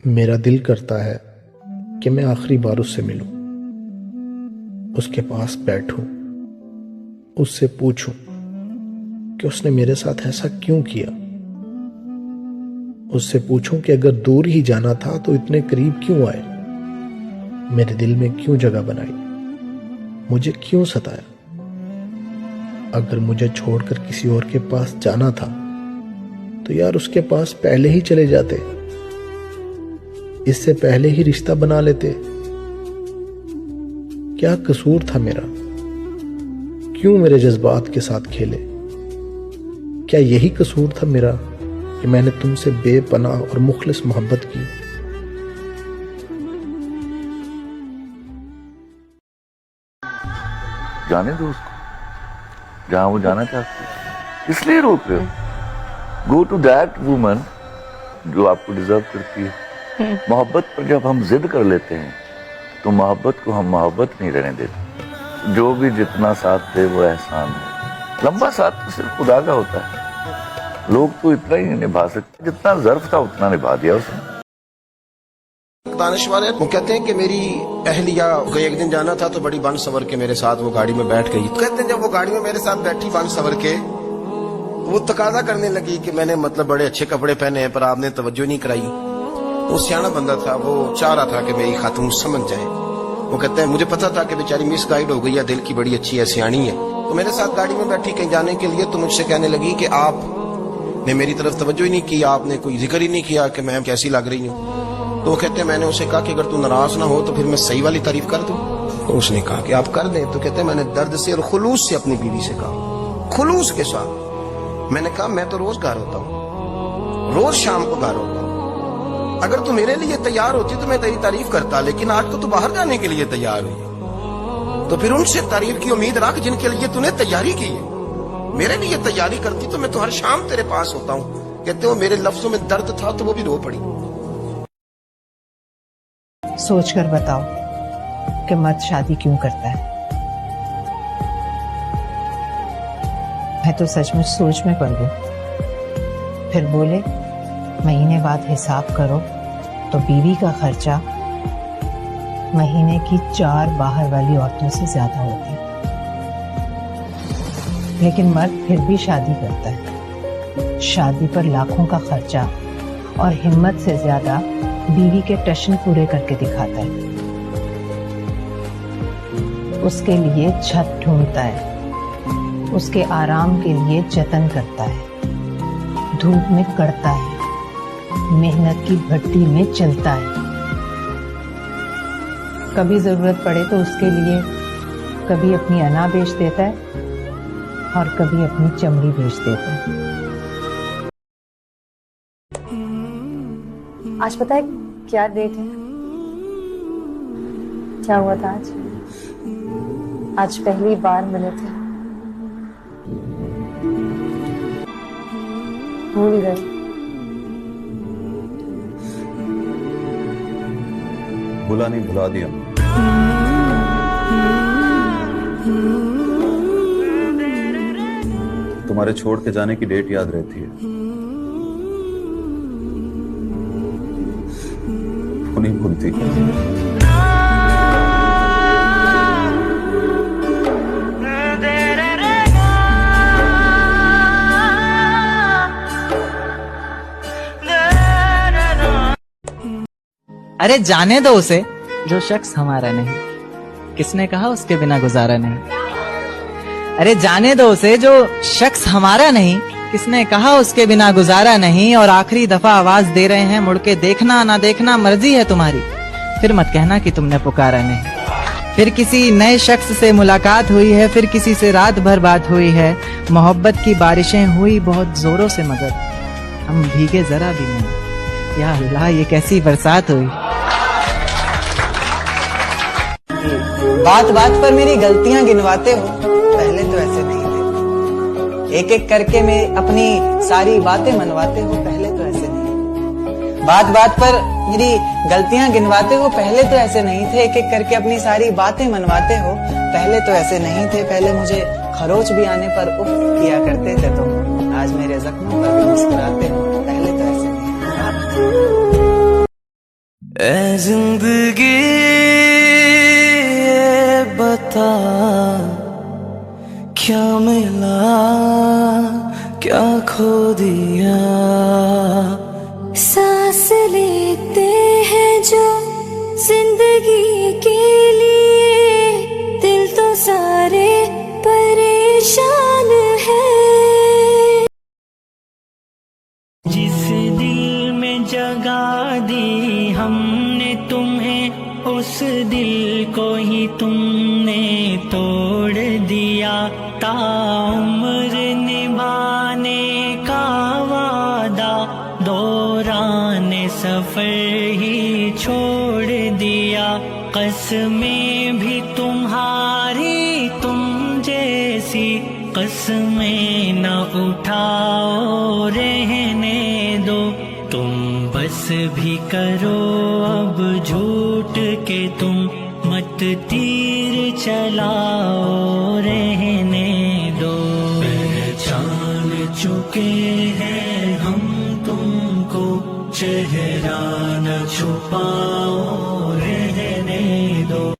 میرا دل کرتا ہے کہ میں آخری بار اس سے ملوں، اس کے پاس بیٹھوں، اس سے پوچھوں کہ اس نے میرے ساتھ ایسا کیوں کیا، اس سے پوچھوں کہ اگر دور ہی جانا تھا تو اتنے قریب کیوں آئے، میرے دل میں کیوں جگہ بنائی، مجھے کیوں ستایا، اگر مجھے چھوڑ کر کسی اور کے پاس جانا تھا تو یار اس کے پاس پہلے ہی چلے جاتے، اس سے پہلے ہی رشتہ بنا لیتے۔ کیا قصور تھا میرا؟ کیوں میرے جذبات کے ساتھ کھیلے؟ کیا یہی قصور تھا میرا کہ میں نے تم سے بے پناہ اور مخلص محبت کی؟ جانے دو اس کو جہاں وہ جانا چاہتی ہے، اس لیے روک رہے ہو؟ گو ٹو دیٹ وومن جو آپ کو ڈیزرو کرتی ہے۔ محبت پر جب ہم ضد کر لیتے ہیں تو محبت کو ہم محبت نہیں رہنے دیتے۔ جو بھی جتنا ساتھ دے وہ احسان ہے، لمبا ساتھ تو صرف خدا کا ہوتا ہے، لوگ تو اتنا ہی نہیں نبھا سکتے، جتنا ظرف تھا اتنا نبھا دیا اس نے۔ دانش والے وہ کہتے ہیں کہ میری اہلیہ کو ایک دن جانا تھا تو بڑی بن سور کے میرے ساتھ وہ گاڑی میں بیٹھ گئی۔ کہتے ہیں جب وہ گاڑی میں میرے ساتھ بیٹھی بن سور کے، وہ تقاضا کرنے لگی کہ میں نے بڑے اچھے کپڑے پہنے ہیں پر آپ نے توجہ نہیں کرائی۔ وہ سیاںا بندہ تھا، وہ چاہ رہا تھا کہ میری خاتون سمجھ جائے۔ وہ کہتے ہیں مجھے پتا تھا کہ بیچاری مس گائیڈ ہو گئی ہے، دل کی بڑی اچھی ہے، سیاਣੀ ہے، تو میرے ساتھ گاڑی میں بیٹھی کہیں جانے کے لیے، تو مجھ سے کہنے لگی کہ آپ نے میری طرف توجہ ہی نہیں کی، آپ نے کوئی ذکر ہی نہیں کیا کہ میں کیسی لگ رہی ہوں۔ تو وہ کہتے ہیں میں نے اسے کہا کہ اگر تو ناراض نہ ہو تو پھر میں صحیح والی تعریف کر دوں۔ تو اس نے کہا کہ آپ کر دیں۔ تو کہتے ہیں میں نے درد سے اور خلوص سے اپنی بیوی سے کہا، خلوص کے ساتھ میں نے کہا میں تو روز گھر ہوتا ہوں، روز شام کو گھر ہوتا ہوں، اگر تو میرے لیے تیار ہوتی تو میں تیری تعریف کرتا، لیکن آج تو باہر جانے کے لیے تیار ہوئی، تو پھر ان سے تعریف کی امید رکھ جن کے لیے تو نے تیاری کی ہے۔ میرے لیے تیاری کرتی تو میں تو ہر شام تیرے پاس ہوتا ہوں۔ کہتے ہو میرے لفظوں میں درد تھا تو وہ بھی رو پڑی۔ سوچ کر بتاؤ کہ مرد شادی کیوں کرتا ہے؟ میں تو سچ مچ سوچ میں پڑ گئی۔ پھر بولے مہینے بعد حساب کرو تو بیوی کا خرچہ مہینے کی 4 باہر والی عورتوں سے زیادہ ہوتی، لیکن مرد پھر بھی شادی کرتا ہے۔ شادی پر لاکھوں کا خرچہ اور ہمت سے زیادہ بیوی کے ٹشن پورے کر کے دکھاتا ہے۔ اس کے لیے چھت ڈھونڈتا ہے، اس کے آرام کے لیے جتن کرتا ہے، دھوپ میں کڑتا ہے، محنت کی بھٹی میں چلتا ہے، کبھی ضرورت پڑے تو اس کے لیے کبھی اپنی انا بیچ دیتا ہے اور کبھی اپنی چمڑی بیچ دیتا ہے۔ آج پتہ ہے کیا ڈیٹ ہے؟ کیا ہوا تھا آج؟ آج پہلی بار ملے تھے، بھول گئے۔ بھلا نہیں، بھلا دیا۔ تمہارے چھوڑ کے جانے کی ڈیٹ یاد رہتی ہے، وہ نہیں بھولتی۔ ارے جانے دو اسے، جو شخص ہمارا نہیں، کس نے کہا اس کے بنا گزارا نہیں۔ ارے جانے دو اسے، جو شخص ہمارا نہیں، کس نے کہا اس کے بنا گزارا نہیں۔ اور آخری دفعہ آواز دے رہے ہیں، مڑ کے دیکھنا نہ دیکھنا مرضی ہے تمہاری، پھر مت کہنا کہ تم نے پکارا نہیں۔ پھر کسی نئے شخص سے ملاقات ہوئی ہے، پھر کسی سے رات بھر بات ہوئی ہے، محبت کی بارشیں ہوئی بہت زوروں سے مگر ہم بھیگے ذرا بھی نہیں۔ یا اللہ یہ کیسی برسات ہوئی۔ بات بات پر میری غلطیاں گنواتے ہو، پہلے تو ایسے نہیں تھے۔ ایک ایک کر کے میں اپنی ساری باتیں منواتے ہو، پہلے تو ایسے نہیں۔ بات بات پر میری غلطیاں گنواتے ہو، پہلے تو ایسے نہیں تھے۔ ایک ایک کر کے اپنی ساری باتیں منواتے ہو، پہلے تو ایسے نہیں تھے۔ پہلے مجھے خروچ بھی آنے پر اف کیا کرتے تھے تم، آج میرے زخموں پر بھی مسکراتے ہو، پہلے تو ایسے نہیں۔ اے زندگی یہ بتا کیا ملا کیا کھو دیا. سانس لیتے ہیں جو زندگی کے لیے دل تو سارے پریشان ہے. جس دل میں جگہ دی ہم نے تمہیں اس دل کو ہی تم نے توڑ دیا. تعمر نبھانے کا وعدہ دوران سفر ہی چھوڑ دیا. قسمیں بھی تمہاری تم جیسی قسمیں نہ اٹھاؤ رہنے دو. تم بس بھی کرو اب جھوٹ کے تم مت تیر چلاؤ رہنے دو. پہچان چکے ہیں ہم تم کو چہرہ نہ چھپاؤ رہنے دو.